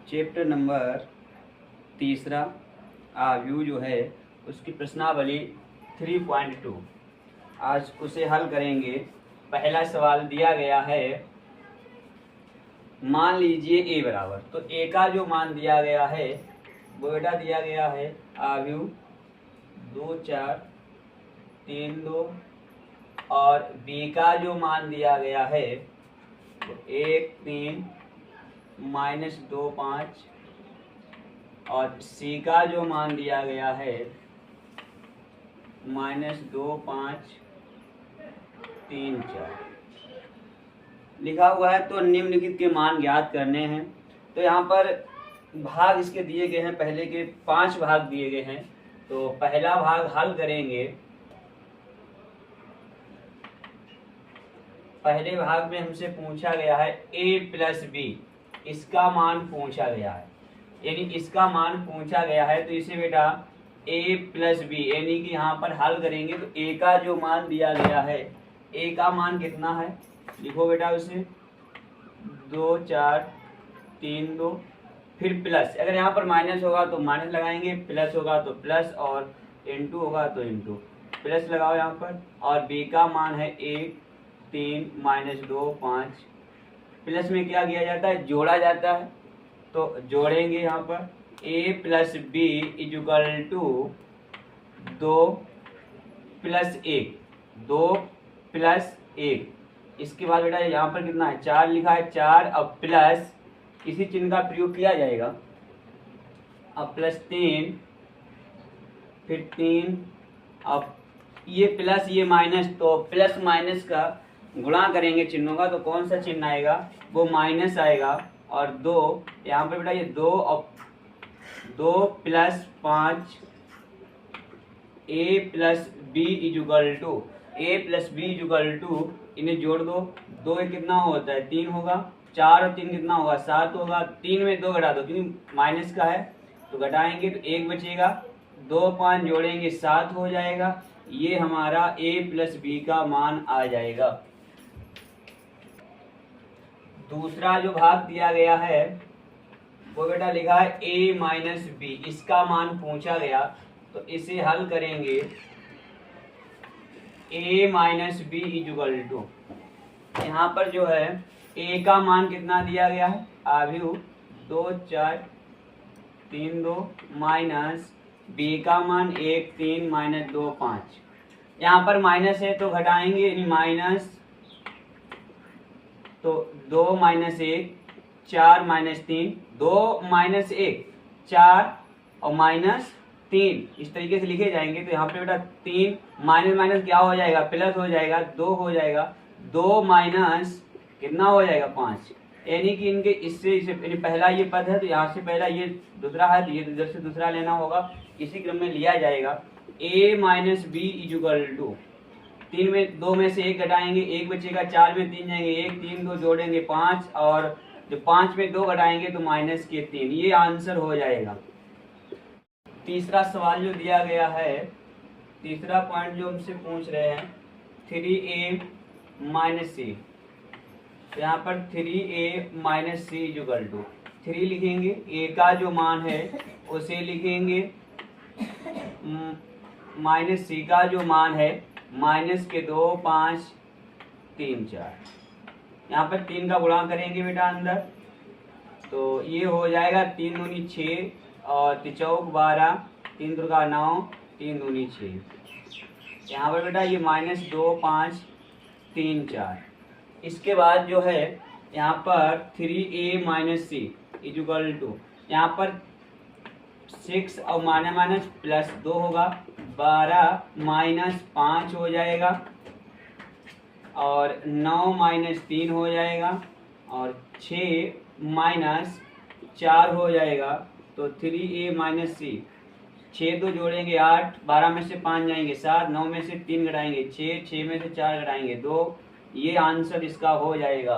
Chapter number 3 view जो है उसकी प्रश्नावली 3.2 आज उसे हल करेंगे। पहला सवाल दिया गया है, मान लीजिए ए बराबर, तो ए का जो मान दिया गया है वो बेटा दिया गया है आव्यू 2 4 3 2 और बी का जो मान दिया गया है तो 1 3 -2 5 और सी का जो मान दिया गया है -2 5 3 4 लिखा हुआ है। तो निम्नलिखित के मान ज्ञात करने हैं। तो यहाँ पर भाग इसके दिए गए हैं, पहले के 5 भाग दिए गए हैं। तो पहला भाग हल करेंगे। पहले भाग में हमसे पूछा गया है a प्लस बी, इसका मान पूछा गया है, यानी इसका मान पूछा गया है। तो इसे बेटा a प्लस बी यानी कि यहाँ पर हल करेंगे। तो a का जो मान दिया गया है, a का मान कितना है, लिखो बेटा उसे 2 4 3 2, फिर प्लस, अगर यहाँ पर माइनस होगा तो माइनस लगाएंगे, प्लस होगा तो प्लस और इनटू होगा तो इनटू, प्लस लगाओ यहाँ पर। और b का मान है 1 3 -2 5। प्लस में क्या किया जाता है, जोड़ा जाता है। तो जोड़ेंगे यहाँ पर a plus b equal to 2 plus 1, 2 plus 1। इसके बाद बेटा यहाँ पर कितना है, 4 लिखा है, 4 अब प्लस किसी चिन्ह का प्रयोग किया जाएगा, अब प्लस 3 फिर 3, अब ये प्लस ये माइनस, तो प्लस माइनस का गुणा करेंगे चिन्हों का, तो कौन सा चिन्ह आएगा, वो माइनस आएगा। और 2 यहाँ पर बेटा ये 2 और 2 plus 5 a plus b equal to, a plus b equal to, इन्हें जोड़ दो, 2 कितना होता है 3 होगा, 4 और 3 कितना होगा 7 होगा, 3 में 2 घटा दो क्योंकि माइनस का है, तो घटाएंगे तो 1 बचेगा, 2 5 जोड़ेंगे 7 हो जाएगा। ये हमारा a प्लस बी का मान आ जाएगा। दूसरा जो भाग दिया गया है वो बेटा लिखा है a माइनस बी, इसका मान पूछा गया। तो इसे हल करेंगे a minus b equal to, यहाँ पर जो है a का मान कितना दिया गया है, आव्यू 2 4 3 2 माइनस b का मान 1 3 -2 5। यहाँ पर माइनस है तो घटाएंगे, यानी माइनस, तो 2 -1 4 -3, 2 -1 4 और -3 इस तरीके से लिखे जाएंगे। तो यहाँ पे बेटा 3 माइनस माइनस क्या हो जाएगा, प्लस हो जाएगा, 2 हो जाएगा, 2 माइनस कितना हो जाएगा 5, यानी कि इनके इससे यानी पहला ये पद है तो यहाँ से पहला ये दूसरा है तो ये इधर से दूसरा लेना होगा, इसी क्रम में लिया जाएगा। a minus b equal to, 3 में 2 में से 1 घटाएंगे, 1 बचेगा, 4 में 3 जाएंगे, 1 3 2 जोड़ेंगे 5 और जो 5 में 2 घटाएंगे तो -3, ये आंसर हो जाएगा। तीसरा सवाल जो दिया गया है, तीसरा पॉइंट जो हमसे पूछ रहे हैं 3a माइनस सी, यहाँ पर 3a minus C is equal to, 3 लिखेंगे, a का जो मान है उसे लिखेंगे, माइनस सी का जो मान है -2 5 3 4, यहाँ पर 3 का गुणा करेंगे बेटा अंदर, तो ये हो जाएगा 3 दूनी 6 और 3 चौक 12 3 दुर्गा 9 3 दूनी 6। यहाँ पर बेटा ये -2 5 3 4। इसके बाद जो है यहाँ पर 3a minus C is equal to, यहाँ पर 6 और माइनस प्लस 2 होगा, 12 -5 हो जाएगा और 9 -3 हो जाएगा और 6 -4 हो जाएगा। तो 3a माइनस सी, 6 तो जोड़ेंगे 8, 12 में से 5 जाएंगे 7, 9 में से 3 घटाएंगे 6, 6 में से 4 घटाएंगे 2, ये आंसर इसका हो जाएगा।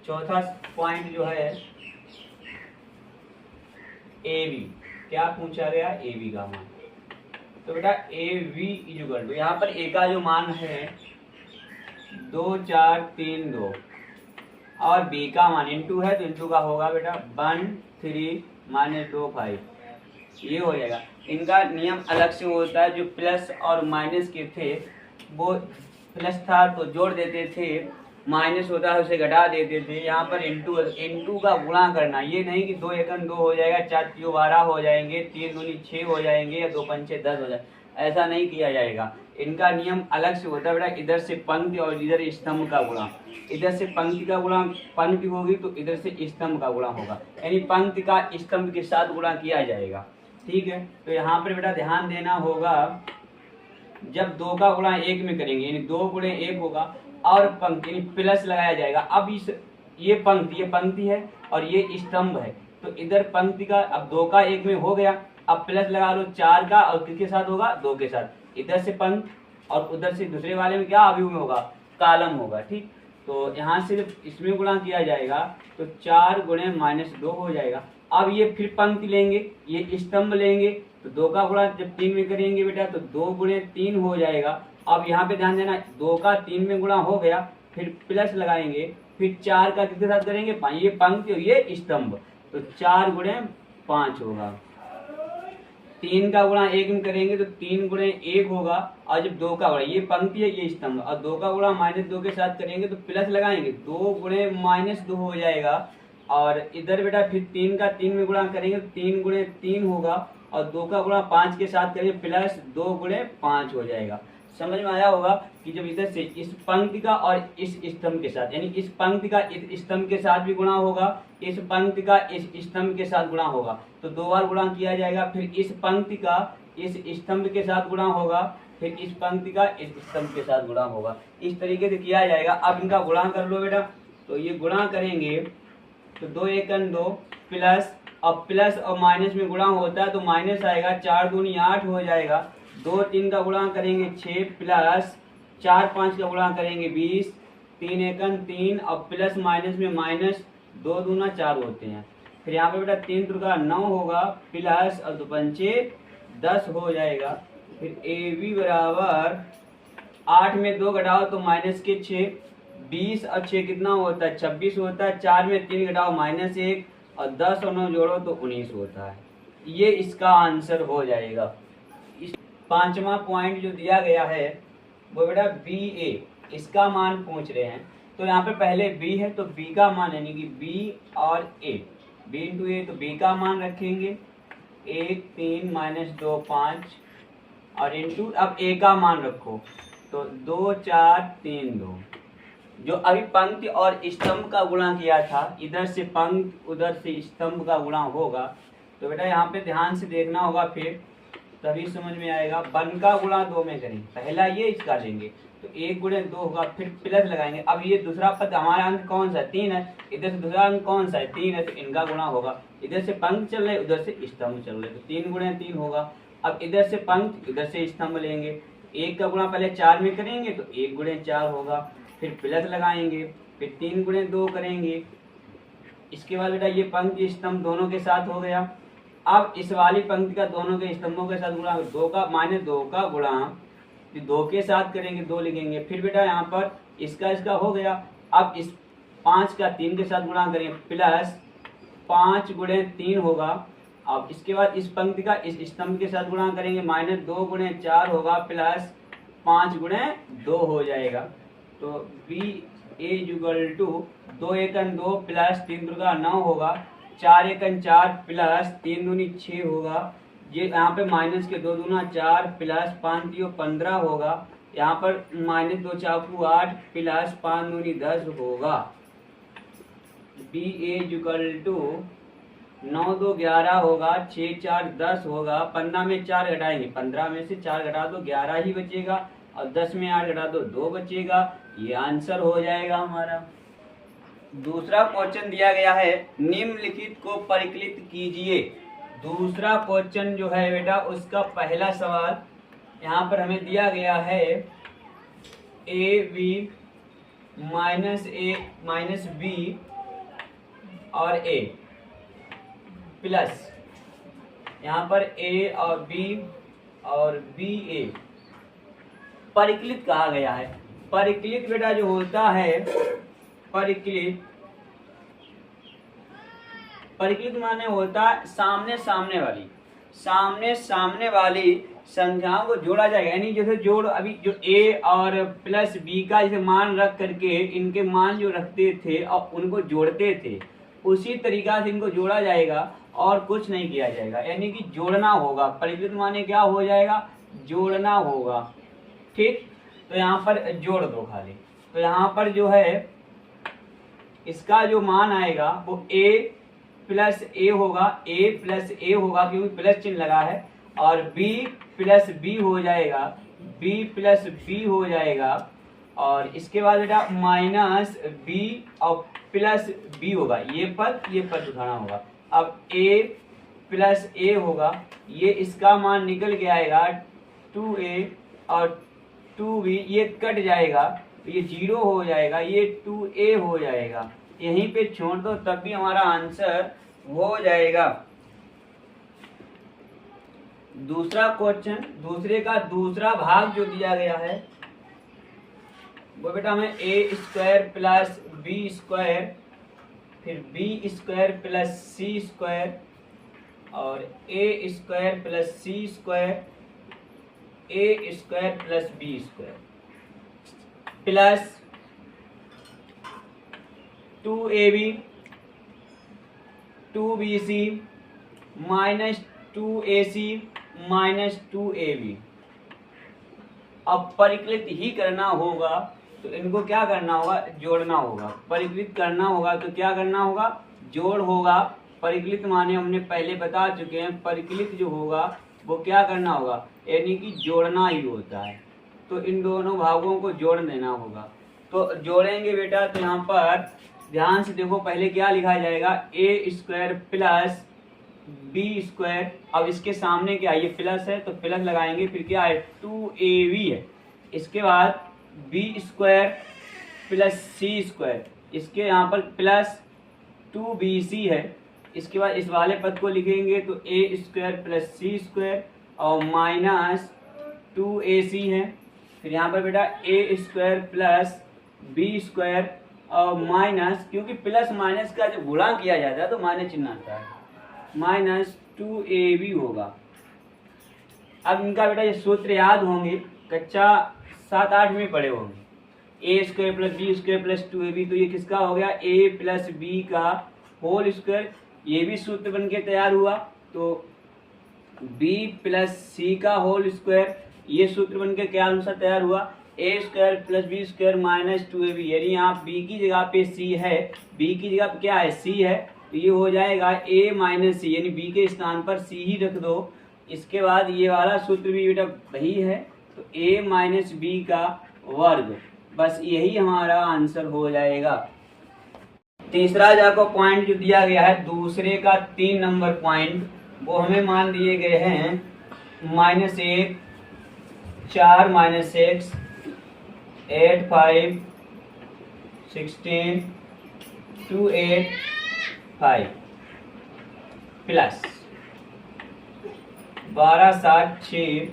चौथा पॉइंट जो है ए बी, क्या पूछा गया, ए बी का मान। तो बेटा ए वी इजुगल टू, यहाँ पर ए का जो मान है 2 4 3 2, और b का मान इंटू है तो इंटू का होगा बेटा 1 3 माइनस 2 5, ये हो जाएगा। इनका नियम अलग से होता है, जो प्लस और माइनस के थे वो प्लस था तो जोड़ देते थे, माइनस होता है उसे घटा देते थे। यहाँ पर इंटू का गुणा करना, ये नहीं कि 2 एकम 2 हो जाएगा, 4 त्रियो 12 हो जाएंगे, 3 दूनी 6 हो जाएंगे या 2 पंचे 10 हो जाए, ऐसा नहीं किया जाएगा। इनका नियम अलग से होता है बेटा, इधर से पंक्ति और इधर स्तंभ का गुणा। इधर से पंक्ति का गुणा पंक्ति होगी तो इधर से स्तंभ का गुणा होगा, यानी पंक्ति का स्तंभ के साथ गुणा किया जाएगा। ठीक है, तो यहाँ पर बेटा ध्यान देना होगा, जब 2 का गुणा 1 में करेंगे यानी 2 गुणे 1 होगा और पंक्ति यानी प्लस लगाया जाएगा। अब ये पंक्ति है और ये स्तंभ है, तो इधर पंक्ति का अब 2 का 1 में हो गया, अब प्लस लगा लो 4 का और किसके साथ होगा 2 के साथ, इधर से पंक्ति और उधर से दूसरे वाले में क्या अवयव में होगा कालम होगा। ठीक, तो यहाँ से इसमें गुणा किया जाएगा तो 4 गुणे -2 हो जाएगा। अब ये फिर पंक्ति लेंगे, ये स्तंभ लेंगे तो 2 का गुणा जब 3 में करेंगे बेटा तो 2 गुणे 3 हो जाएगा। अब यहाँ पे ध्यान देना 2 का 3 में गुणा हो गया, फिर प्लस लगाएंगे, फिर 4 का किसके साथ करेंगे, ये पंक्ति और ये स्तंभ, तो 4 गुणे 5 होगा। 3 का गुणा 1 में करेंगे तो 3 गुणे 1 होगा, और जब 2 का गुणा ये पंक्ति है ये स्तंभ, और 2 का गुणा -2 के साथ करेंगे तो प्लस लगाएंगे 2 गुणे -2 हो जाएगा। और इधर बेटा फिर 3 का 3 में गुणा करेंगे तो 3 गुणे 3 होगा, और 2 का गुणा 5 के साथ करेंगे प्लस 2 गुणे 5 हो जाएगा। समझ में आया होगा कि जब इधर से इस पंक्ति का और इस स्तंभ के साथ, यानी इस पंक्ति का इस स्तंभ के साथ भी गुणा होगा, इस पंक्ति का इस स्तंभ के साथ गुणा होगा, तो 2 बार गुणा किया जाएगा। फिर इस पंक्ति का इस स्तंभ के साथ गुणा होगा, फिर इस पंक्ति का इस स्तंभ के साथ गुणा होगा, इस तरीके से किया जाएगा। अब इनका गुणा कर लो बेटा, तो ये गुणा करेंगे तो 2 एकम 2 प्लस, अब प्लस और माइनस में गुणा होता है तो माइनस आएगा, 4 दूनी 8 हो जाएगा। 2 3 का गुणा करेंगे 6 प्लस 4 5 का गुणा करेंगे 20, 3 एकम 3 और प्लस माइनस में माइनस, 2 दूना 4 होते हैं। फिर यहाँ पे बेटा 3 त्रिका 9 होगा, प्लस और 2 पंचे 10 हो जाएगा। फिर ए बी बराबर 8 में 2 घटाओ तो माइनस के 6, 20 और 6 कितना होता है 26 होता है, 4 में 3 घटाओ -1 और 10 और 9 जोड़ो तो 19 होता है। ये इसका आंसर हो जाएगा। इस 5वां पॉइंट जो दिया गया है वो बेटा बी ए, इसका मान पूछ रहे हैं। तो यहाँ पे पहले बी है तो बी का मान यानी कि बी और ए, बी इंटू ए, तो बी का मान रखेंगे 1 3 -2 5 और इंटू अब ए का मान रखो तो 2 4 3 2। जो अभी पंक्ति और स्तंभ का गुणा किया था, इधर से पंक्ति उधर से स्तंभ का गुणा होगा, तो बेटा यहाँ पे ध्यान से देखना होगा, फिर तभी समझ में आएगा। 1 का गुणा 2 में करेंगे, पहला ये इसका लेंगे तो 1 गुणे 2 होगा, फिर प्लस लगाएंगे। अब ये दूसरा पद हमारा अंक कौन सा है 3 है, इधर से दूसरा अंक कौन सा है 3 है, तो इनका गुणा होगा। इधर से पंक्ति चल रहे उधर से स्तंभ चल रहे, तो 3 गुणे 3 होगा। अब इधर से पंक्ति इधर से स्तंभ लेंगे, 1 का गुणा पहले 4 में करेंगे तो 1 गुणे 4 होगा, फिर प्लस लगाएंगे, फिर 3 गुणे 2 करेंगे। इसके बाद बेटा ये पंक्ति स्तंभ दोनों के साथ हो गया। अब इस वाली पंक्ति का दोनों के स्तंभों के साथ गुणा, 2 का -2 का गुणा 2 के साथ करेंगे, 2 लिखेंगे। फिर बेटा यहाँ पर इसका हो गया। अब इस 5 का 3 के साथ गुणा करेंगे, प्लस 5 गुणे 3 होगा। अब इसके बाद इस पंक्ति का इस स्तंभ के साथ गुणा करेंगे, -2 गुणे 4 होगा, प्लस 5 गुणे 2 हो जाएगा। तो B A Jugal to 2 Ekam 2 plus 3 Durga 9 होगा, 4 एकम 4 प्लस 3 दूनी 6 होगा। ये यहाँ पे माइनस के 2 दूना 4 प्लस 5 दियो 15 होगा। यहाँ पर -2 चाकू 8 प्लस 5 दूनी 10 होगा। बी ए जुगल टू 9 2 11 होगा, 6 4 10 होगा। 15 में 4 घटाएंगे, 15 में से 4 घटा दो 11 ही बचेगा, और 10 में 8 घटा दो 2 बचेगा। ये आंसर हो जाएगा हमारा। दूसरा क्वेश्चन दिया गया है, निम्नलिखित को परिकलित कीजिए। दूसरा क्वेश्चन जो है बेटा उसका पहला सवाल यहाँ पर हमें दिया गया है ए बी माइनस बी और ए प्लस यहाँ पर ए और बी ए परिकलित कहा गया है। परिकलित बेटा जो होता है, परिकलित परिकलित माने होता है सामने सामने वाली संख्याओं को जोड़ा जाएगा। यानी जैसे जोड़ अभी जो a और प्लस b का जैसे मान रख करके इनके मान जो रखते थे और उनको जोड़ते थे, उसी तरीका से इनको जोड़ा जाएगा और कुछ नहीं किया जाएगा। यानी कि जोड़ना होगा। परिकलित माने क्या हो जाएगा? जोड़ना होगा। ठीक, तो यहाँ पर जोड़ दो खाली। तो यहाँ पर जो है इसका जो मान आएगा वो a प्लस ए होगा, क्योंकि प्लस चिन्ह लगा है, और b प्लस बी हो जाएगा, b प्लस बी हो जाएगा, और इसके बाद बेटा माइनस b और प्लस बी होगा। ये पद उठाना होगा। अब a प्लस ए होगा, ये इसका मान निकल के आएगा 2a और 2b, ये कट जाएगा तो ये 0 हो जाएगा, ये 2a हो जाएगा। यहीं पे छोड़ दो तब भी हमारा आंसर हो जाएगा। दूसरा क्वेश्चन, दूसरे का दूसरा भाग जो दिया गया है वो बेटा हमें a square plus b square, फिर b square plus c square, और a square plus c square, a square plus b square, plus 2ab 2bc minus 2ac minus 2ab। अब परिकलित ही करना होगा तो इनको क्या करना होगा? जोड़ना होगा। परिकलित करना होगा तो क्या करना होगा? जोड़ होगा। परिकलित माने हमने पहले बता चुके हैं, परिकलित जो होगा वो क्या करना होगा? यानी कि जोड़ना ही होता है। तो इन दोनों भागों को जोड़ देना होगा। तो जोड़ेंगे बेटा, तो यहाँ पर ध्यान से देखो, पहले क्या लिखा जाएगा? a square plus b square. अब इसके सामने क्या है? ये प्लस है तो प्लस लगाएंगे, फिर क्या है? 2ab है। इसके बाद b square plus c square, इसके यहाँ पर प्लस 2bc है। इसके बाद इस वाले पद को लिखेंगे तो a square plus c square और माइनस 2ac है। फिर यहाँ पर बेटा a square plus b square और माइनस, क्योंकि प्लस माइनस का जब गुणा किया जाता है तो माइनस चिन्ह आता है, माइनस 2ab होगा। अब इनका बेटा ये सूत्र याद होंगे, कक्षा 7-8 में पढ़े होंगे। a square plus b square plus 2ab, तो ये किसका हो गया? a प्लस बी का होल स्क्वायर। ये भी सूत्र बन के तैयार हुआ। तो b प्लस सी का होल स्क्वायर, ये सूत्र बन के क्या अनुसार तैयार हुआ? a square plus b square minus 2ab। यानी यहाँ b की जगह पे c है, b की जगह पे क्या है? c है, तो ये हो जाएगा a माइनस सी, यानी b के स्थान पर c ही रख दो। इसके बाद ये वाला सूत्र भी बेटा वही है, तो a माइनस बी का वर्ग। बस यही हमारा आंसर हो जाएगा। तीसरा जाको पॉइंट जो दिया गया है, दूसरे का 3 नंबर पॉइंट, वो हमें मान दिए गए हैं -1 4 -6 8 5 16 2 8 5 प्लस 12 7 6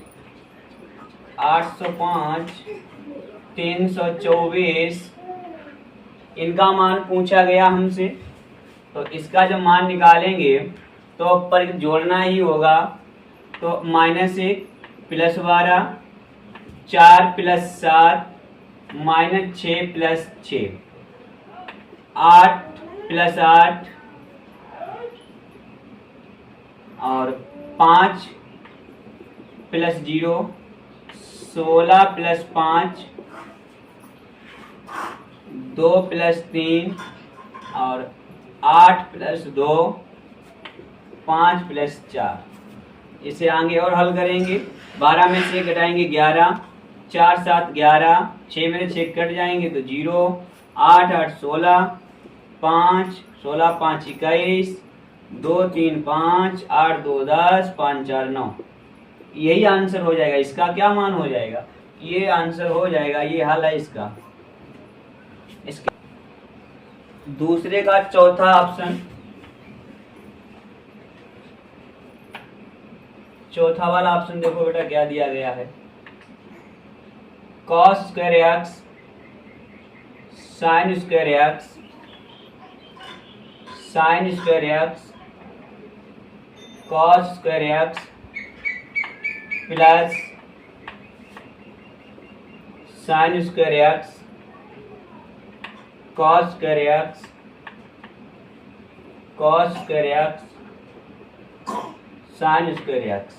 805 324। इनका मान पूछा गया हमसे, तो इसका जब मान निकालेंगे तो पर जोड़ना ही होगा। तो -1 प्लस 12 4 प्लस 7 -6 प्लस 6 8 प्लस 8 और 5 प्लस 0 16 प्लस 5 2 प्लस 3 और 8 प्लस 2 5 प्लस 4। इसे आगे और हल करेंगे। 12 में से घटाएंगे 11, 4 7 11, 6 में 6 कट जाएंगे तो 0, 8 8 16, 5 16 5 21, 2 3 5, 8 2 10, 5 4 9। यही आंसर हो जाएगा। इसका क्या मान हो जाएगा? ये आंसर हो जाएगा, ये हल है इसका। इसके दूसरे का चौथा ऑप्शन, चौथा वाला ऑप्शन देखो बेटा क्या दिया गया है? cos square x sine square x sine square x cos square x plus sine square x cos square x sine square x,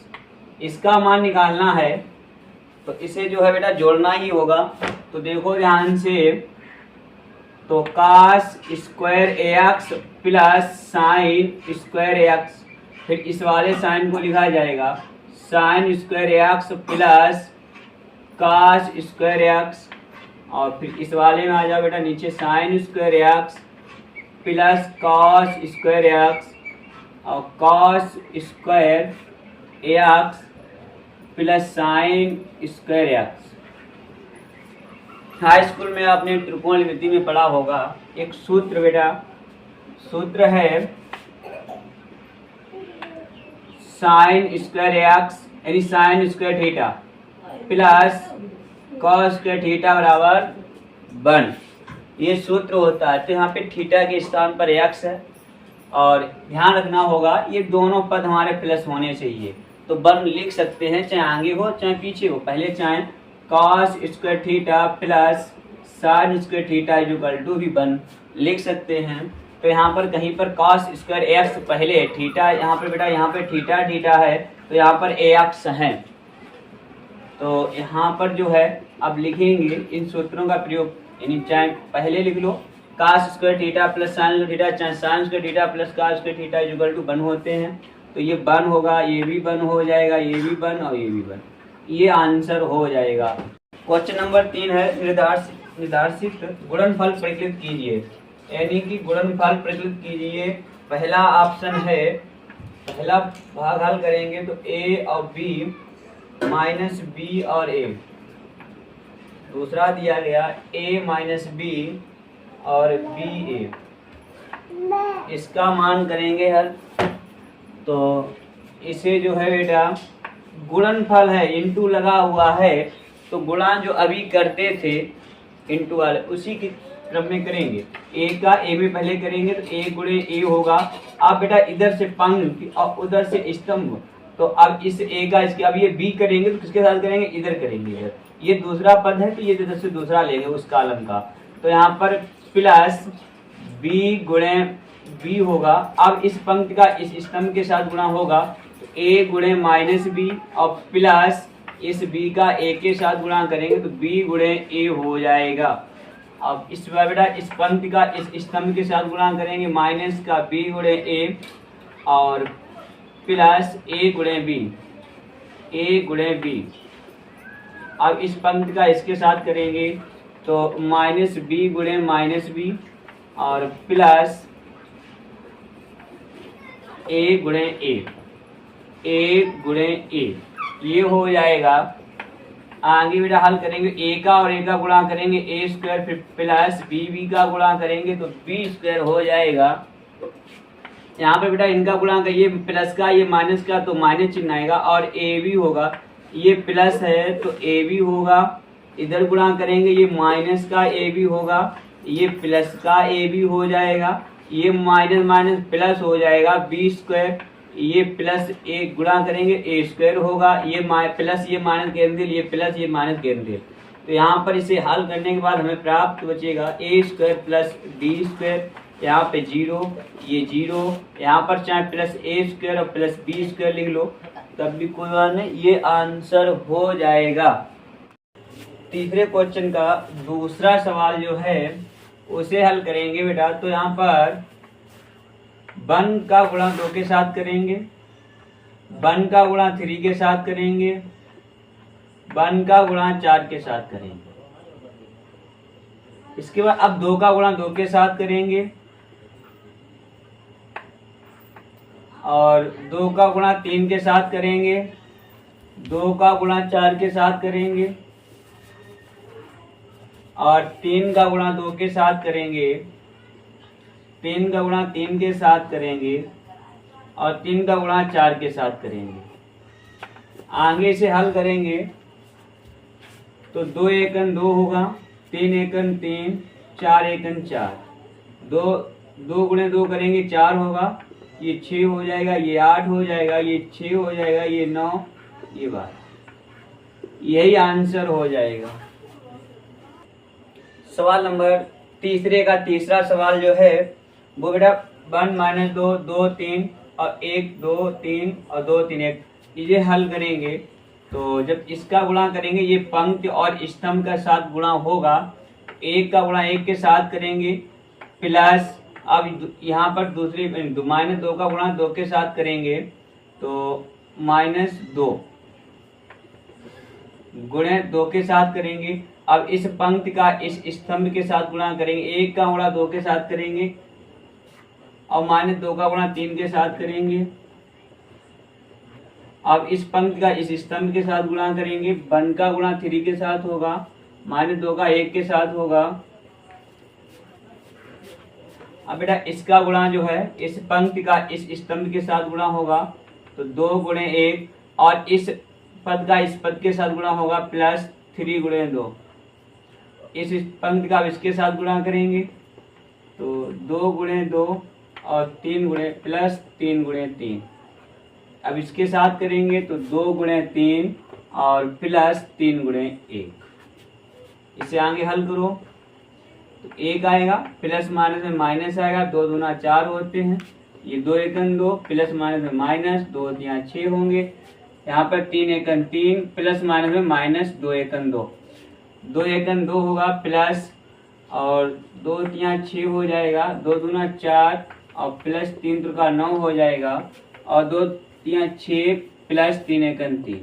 इसका मान निकालना है तो इसे जो है बेटा जोड़ना ही होगा। तो देखो ध्यान से, तो cos square x plus sine square x, फिर इस वाले साइन को लिखा जाएगा sine square x plus cos square x, और फिर इस वाले में आ जाओ बेटा नीचे sine square x plus cos square x और cos square x plus sine square x. High school में आपने त्रिकोणमिति में पढ़ा होगा एक सूत्र बेटा, सूत्र है साइन स्क्वायर एक्स यानी sign square theta plus cos square theta बराबर 1, ये सूत्र होता है। तो यहाँ पे थीटा के स्थान पर एक्स है और ध्यान रखना होगा ये दोनों पद हमारे प्लस होने चाहिए। तो 1 लिख सकते हैं, चाहे आगे हो चाहे पीछे हो, पहले चाहे cos square theta plus sine square theta equal to भी 1 लिख सकते हैं। तो यहाँ पर कहीं पर कॉस स्क्वायर एक्स पहले है, थीटा यहाँ पर बेटा यहाँ पे थीटा थीटा है तो यहाँ पर एक्स है, तो यहाँ पर जो है अब लिखेंगे इन सूत्रों का प्रयोग, यानी चाहे पहले लिख लो cos square theta plus sine square theta, चाहे sine square theta plus cos square theta equal to 1 होते हैं। तो ये 1 होगा, ये भी 1 हो जाएगा, ये भी 1 और ये भी 1, ये आंसर हो जाएगा। क्वेश्चन नंबर 3 है निर्धारित गुणनफल प्रकलित कीजिए, यानी कि गुणनफल प्रकलित कीजिए। पहला ऑप्शन है, पहला भाग हल करेंगे तो a और b माइनस बी और a, दूसरा दिया गया a माइनस बी और बी ए, इसका मान करेंगे हल। तो इसे जो है बेटा गुणनफल है, इंटू लगा हुआ है, तो गुणा जो अभी करते थे इंटू वाले उसी के क्रम में करेंगे। ए का ए में पहले करेंगे तो ए गुणे ए होगा। अब बेटा इधर से पंक्ति और उधर से स्तंभ, तो अब इस ए का इसके, अब ये बी करेंगे तो किसके साथ करेंगे, इधर करेंगे, इधर ये दूसरा पद है तो ये इधर से दूसरा लेंगे उस कॉलम का। तो यहाँ पर प्लस बी गुणे बी होगा। अब इस पंक्ति का इस स्तंभ के साथ गुणा होगा तो ए गुणे माइनस बी और प्लस इस बी का ए के साथ गुणा करेंगे तो बी गुणे ए हो जाएगा। अब इस बार बेटा इस पंक्ति का इस स्तंभ के साथ गुणा करेंगे, माइनस का बी गुणे ए और प्लस ए गुणे बी, ए गुणे बी। अब इस पंक्ति का इसके साथ करेंगे तो माइनस बी गुणे माइनस बी और प्लस ए गुणे ए, ए गुणे ए, ये हो जाएगा। आगे बेटा हल करेंगे, ए का और ए का गुणा करेंगे ए स्क्वायर, फिर प्लस बी का गुणा करेंगे तो बी स्क्वायर हो जाएगा। यहाँ पे बेटा इनका गुणा करिए, प्लस का ये माइनस का तो माइनस चिन्ह आएगा और ए भी होगा, ये प्लस है तो ए भी होगा, इधर गुणा करेंगे ये माइनस का ए भी होगा, ये प्लस का ए भी हो जाएगा, ये माइनस माइनस प्लस हो जाएगा बी स्क्वायर, ये प्लस ए गुणा करेंगे ए स्क्वायर होगा, ये प्लस ये माइनस कैंसिल, ये प्लस ये माइनस कैंसिल। तो यहाँ पर इसे हल करने के बाद हमें प्राप्त बचेगा ए स्क्वायर प्लस डी स्क्वायर, यहाँ पे 0, ये 0, यहाँ पर चाहे प्लस ए स्क्वायर और प्लस बी स्क्वायर लिख लो तब भी कोई बात नहीं, ये आंसर हो जाएगा। तीसरे क्वेश्चन का दूसरा सवाल जो है उसे हल करेंगे बेटा। तो यहाँ पर 1 का गुणा 2 के साथ करेंगे, 1 का गुणा 3 के साथ करेंगे, 1 का गुणा 4 के साथ करेंगे। इसके बाद अब 2 का गुणा 2 के साथ करेंगे और 2 का गुणा 3 के साथ करेंगे, 2 का गुणा 4 के साथ करेंगे और 3 का गुणा 2 के साथ करेंगे, 3 का गुणा 3 के साथ करेंगे और 3 का गुणा 4 के साथ करेंगे। आगे से हल करेंगे तो 2 एकन 2 होगा, 3 एकन 3, 4 एकन 4, 2 गुणे 2 करेंगे 4 होगा ये 6 हो जाएगा, ये 8 हो जाएगा, ये 6 हो जाएगा, ये 9, ये 12। यही आंसर हो जाएगा। सवाल नंबर तीसरे का तीसरा सवाल जो है वो बेटा 1 - 2 2 3 और 1 2 3 और 2 3 1, ये हल करेंगे तो जब इसका गुणा करेंगे ये पंक्ति और स्तंभ का साथ गुणा होगा। एक का गुणा एक के साथ करेंगे प्लस, अब यहाँ पर दूसरी -2 का गुणा 2 के साथ करेंगे तो -2 गुणे 2 के साथ करेंगे। अब इस पंक्ति का इस स्तंभ के साथ गुणा करेंगे, एक का गुणा 2 के साथ करेंगे और -2 का गुणा 3 के साथ करेंगे। अब इस पंक्ति का इस स्तंभ के साथ गुणा करेंगे, 1 का गुणा 3 के साथ होगा, -2 का 1 के साथ होगा। अब बेटा इसका गुणा जो है इस पंक्ति का इस स्तंभ के साथ गुणा होगा तो 2 गुणे 1 और इस पद का इस पद के साथ गुणा होगा प्लस 3 गुणे 2। इस पंक्ति का इसके साथ गुणा करेंगे तो 2 गुणे 2 और 3 गुणे प्लस 3 गुणे 3। अब इसके साथ करेंगे तो 2 गुणे 3 और प्लस 3 गुणे 1। इसे आगे हल करो तो 1 आएगा, प्लस माइनस में माइनस आएगा, 2 दूना 4 होते हैं, ये 2 एकन 2 प्लस माइनस में माइनस, 2 यहाँ 6 होंगे, यहाँ पर 3 एकन 3 प्लस माइनस में माइनस 2 एकन 2, 2 एकन 2 होगा प्लस और 2 यहाँ 6 हो जाएगा, 2 दूना 4 और प्लस 3 त्रिका 9 हो जाएगा और 2 यहाँ 6 प्लस 3 एकन 3,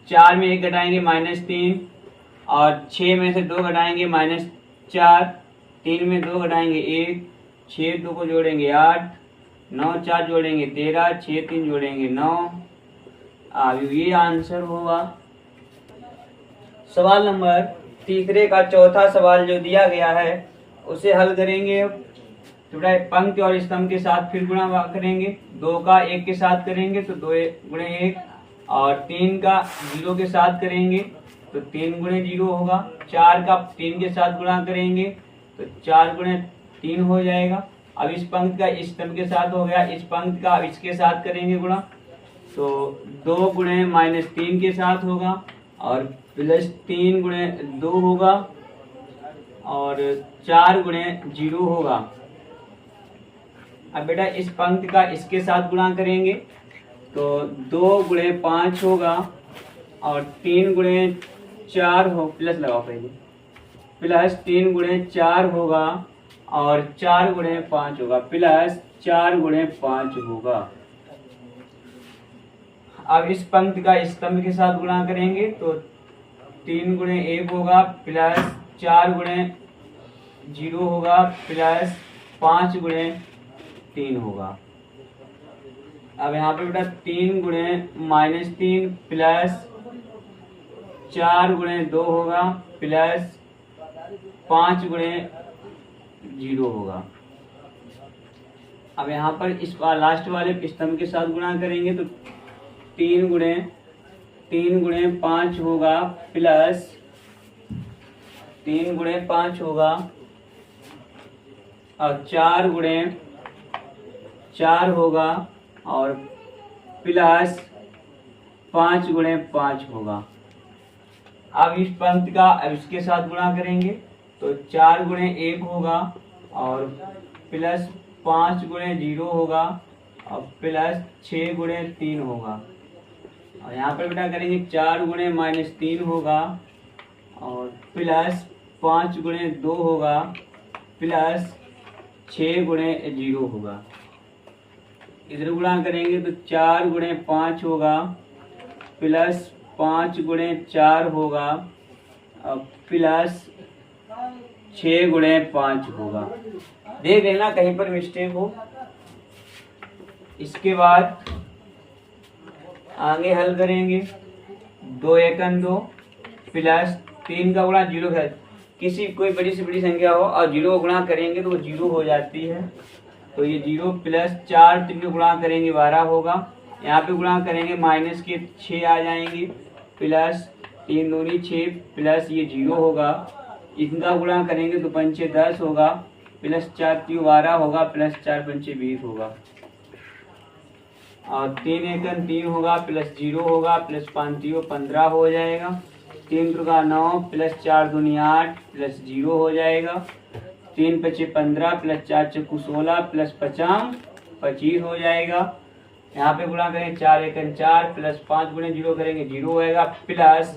4 में 1 घटाएंगे -3 और 6 में से 2 घटाएंगे -4, 3 में 2 घटाएंगे 1, 6 2 को जोड़ेंगे 8, 9 4 जोड़ेंगे 13, 6 3 जोड़ेंगे 9। अब ये आंसर होगा। सवाल नंबर तीसरे का चौथा सवाल जो दिया गया है उसे हल करेंगे तो पंक्ति और स्तंभ के साथ फिर गुणा करेंगे, 2 का 1 के साथ करेंगे तो 2 गुणे 1 और 3 का 0 के साथ करेंगे तो 3 गुणे 0 होगा, 4 का 3 के साथ गुणा करेंगे तो 4 गुणे 3 हो जाएगा। अब इस पंक्ति का इस स्तंभ के साथ हो गया, इस पंक्ति का अब इसके साथ करेंगे गुणा तो 2 गुणे -3 के साथ होगा और प्लस 3 गुणे 2 होगा और 4 गुणे 0 होगा। अब बेटा इस पंक्ति का इसके साथ गुणा करेंगे तो 2 गुणे 5 होगा और 3 गुणे 4 हो, प्लस लगाओ पहले, प्लस 3 गुणे 4 होगा और 4 गुणे 5 होगा, प्लस 4 गुणे 5 होगा। अब इस पंक्ति का स्तंभ के साथ गुणा करेंगे तो 3 गुणे 1 होगा प्लस 4 गुणे 0 होगा प्लस 5 गुणे 3 होगा। अब यहाँ पे बेटा 3 गुणे -3 प्लस 4 गुणे 2 होगा प्लस 5 गुणे 0 होगा। अब यहाँ पर इस लास्ट वाले स्तंभ के साथ गुणा करेंगे तो 3 गुणे 5 होगा प्लस 3 गुणे 5 होगा और 4 गुणे 4 होगा और प्लस 5 गुणे 5 होगा। अब इस पंक्ति का अब इसके साथ गुणा करेंगे तो 4 गुणे 1 होगा और प्लस 5 गुणे 0 होगा और प्लस 6 गुणे 3 होगा। और यहाँ पर बेटा करेंगे 4 गुणे -3 होगा और प्लस 5 गुणे 2 होगा प्लस 6 गुणे 0 होगा। इधर गुणा करेंगे तो 4 गुणे 5 होगा प्लस 5 गुणे 4 होगा और प्लस 6 गुणे 5 होगा। देख लेना कहीं पर मिस्टेक हो। इसके बाद आगे हल करेंगे 2 एकन 2 प्लस 3 का गुणा 0 है, किसी कोई बड़ी से बड़ी संख्या हो और 0 गुणा करेंगे तो वो 0 हो जाती है तो ये 0 प्लस 4 3 को गुणा करेंगे 12 होगा। यहाँ पे गुणा करेंगे माइनस के 6 आ जाएंगे प्लस 3 दूनी 6 प्लस ये 0 होगा। इनका गुणा करेंगे तो 5 6 10 होगा प्लस 4 3 12 होगा, प्लस 4 पंचे 20 होगा, और 3 एकम 3 होगा, प्लस 0 होगा, प्लस 5 3 15 हो जाएगा, 3 दुर्गा 9, प्लस 4 दूनी 8, प्लस 0 हो जाएगा, 3 पचे 15, प्लस 4 चक्कू 16, प्लस 50 25 हो जाएगा। यहाँ पे गुणा करेंगे 4 एकम 4, प्लस 5 गुणे 0 करेंगे 0 होएगा, प्लस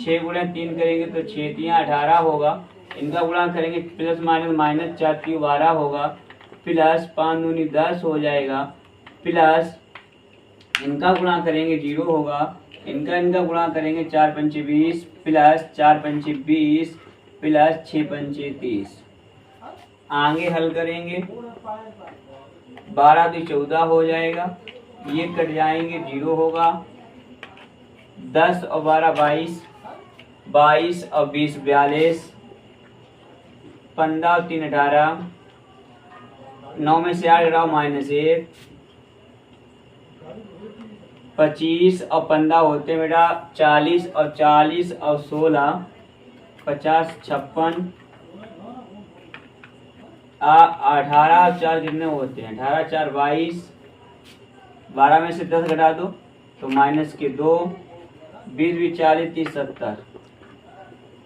6 गुणे 3 करेंगे तो 6 3 18 होगा। इनका गुणा करेंगे प्लस माइनस 4 3 12 होगा, प्लस 5 दूनी 10 हो जाएगा, प्लस इनका गुणा करेंगे 0 होगा, इनका गुणा करेंगे 4 पंचे 20, प्लस 4 पंचे 20, प्लस 6 पंचे 30। आगे हल करेंगे 12 2 14 हो जाएगा, ये कट जाएंगे 0 होगा, 10 और 12 22, 22 और 20 42, 15 और 3 18, 9 में से 8 घटाओ -1, 25 और 15 होते बेटा 40, और 40 और 16 50 56, 18 और 4 कितने होते हैं 18 4 22, 12 में से 10 घटा दो तो माइनस के 2, 20 20 40 30 70।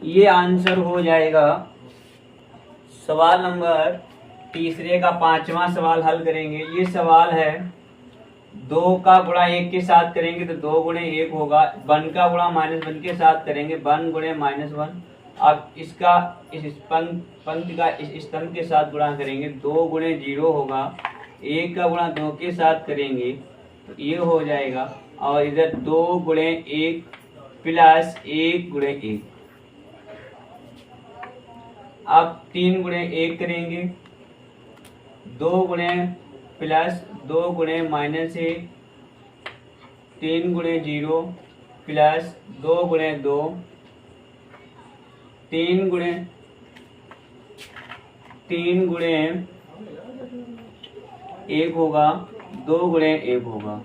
ये आंसर हो जाएगा। सवाल नंबर तीसरे का 5वां सवाल हल करेंगे। ये सवाल है 2 का गुणा 1 के साथ करेंगे तो 2 गुणे 1 होगा, 1 का गुणा -1 के साथ करेंगे 1 गुणे -1। अब इसका इस पंक्ति का इस स्तंभ के साथ गुणा करेंगे 2 गुणे 0 होगा, 1 का गुणा 2 के साथ करेंगे तो ये हो जाएगा, और इधर 2 गुणे 1 प्लस 1 गुणे 1। अब 3 गुणे 1 करेंगे, 2 गुणे प्लस 2 गुणे -1, 3 गुणे 0 प्लस 2 गुणे 2, 3 गुणे 1 होगा, 2 गुणे 1 होगा।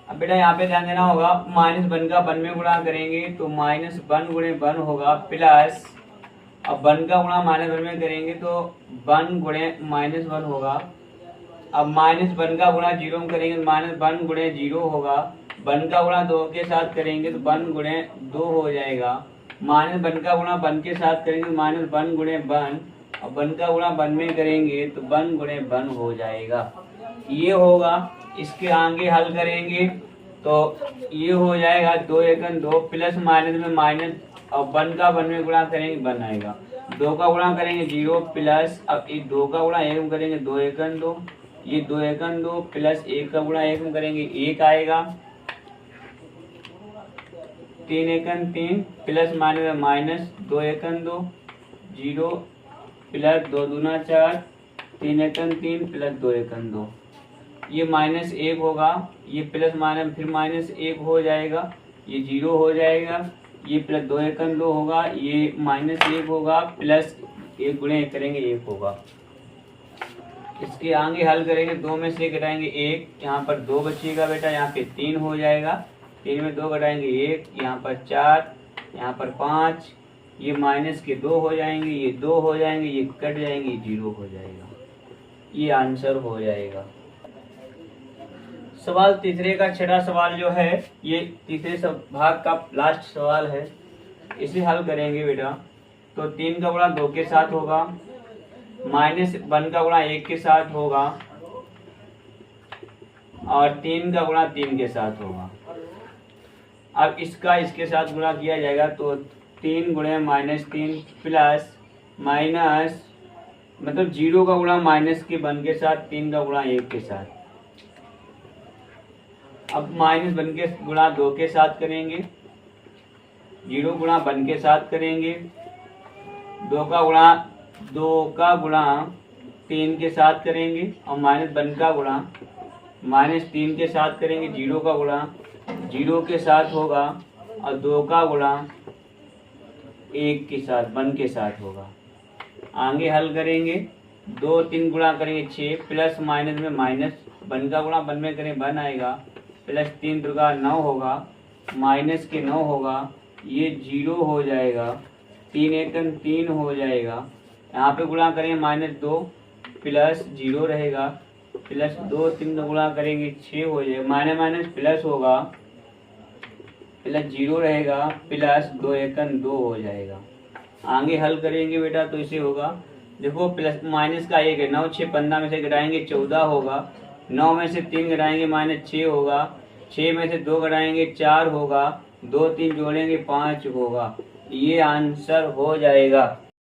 अब बेटा यहाँ पे ध्यान देना होगा, -1 का 1 में गुणा करेंगे तो -1 गुणे 1 होगा, प्लस अब 1 का गुणा -1 में करेंगे तो 1 गुणे -1 होगा। अब -1 का गुणा 0 में करेंगे तो -1 गुणे 0 होगा, 1 का गुणा 2 के साथ करेंगे तो 1 गुणे 2 हो जाएगा, -1 का गुणा 1 के साथ करेंगे तो -1 गुणे 1, और 1 का गुणा 1 में करेंगे तो 1 गुणे 1 हो जाएगा। ये होगा। इसके आगे हल करेंगे तो ये हो जाएगा 2 एकम 2, प्लस माइनस में माइनस, और 1 का 1 में गुणा करेंगे 1 आएगा, 2 का गुणा करेंगे 0 प्लस, अब 2 का गुणा 1 में करेंगे 2 एकम 2, ये 2 एकम 2 प्लस 1 का गुणा 1 में करेंगे 1 आएगा, 3 एकम 3 प्लस माइनस माइनस 2 एकम 2 0 प्लस 2 दूना 4, 3 एकम 3 प्लस 2 एकम 2, ये -1 होगा, ये प्लस माइनस फिर -1 हो जाएगा, ये 0 हो जाएगा, ये प्लस 2 एकम 2 होगा, ये -1 होगा, प्लस 1 गुणे 1 करेंगे 1 होगा। इसके आगे हल करेंगे, 2 में से घटाएंगे 1, यहाँ पर 2 बचेगा बेटा, यहाँ पे 3 हो जाएगा, 3 में 2 घटाएंगे 1, यहाँ पर 4, यहाँ पर 5, ये माइनस के 2 हो जाएंगे, ये 2 हो जाएंगे, ये कट जाएंगे, 0 हो जाएगा। ये आंसर हो जाएगा। सवाल तीसरे का छठा सवाल जो है, ये तीसरे भाग का लास्ट सवाल है, इसे हल करेंगे बेटा। तो 3 का गुणा 2 के साथ होगा, -1 का गुणा 1 के साथ होगा, और 3 का गुणा 3 के साथ होगा। अब इसका इसके साथ गुणा किया जाएगा तो 3 गुणे -3 प्लस माइनस, मतलब 0 का गुणा -1 के साथ, 3 का गुणा 1 के साथ। अब -1 के गुणा 2 के साथ करेंगे, 0 गुणा 1 के साथ करेंगे, 2 का गुणा 3 के साथ करेंगे, और -1 का गुणा -3 के साथ करेंगे, 0 का गुणा 0 के साथ होगा, और 2 का गुणा 1 के साथ 1 के साथ होगा। आगे हल करेंगे, 2 3 गुणा करेंगे 6, प्लस माइनस में माइनस, 1 का गुणा 1 में करें 1 आएगा, प्लस 3 दुर्गा 9 होगा, माइनस के 9 होगा, ये 0 हो जाएगा, 3 एकम 3 हो जाएगा, यहाँ पे गुणा करेंगे -2 प्लस 0 रहेगा, प्लस 2 3 गुणा करेंगे 6 हो जाएगा, माइनस माइनस प्लस होगा, प्लस 0 रहेगा, प्लस 2 एकन 2 हो जाएगा। आगे हल करेंगे बेटा तो इसे होगा, देखो प्लस माइनस का 1 है, 9 6 15 में से घटाएंगे 14 होगा, 9 में से 3 घटाएंगे -6 होगा, 6 में से 2 घटाएंगे 4 होगा, 2 3 जोड़ेंगे 5 होगा। ये आंसर हो जाएगा।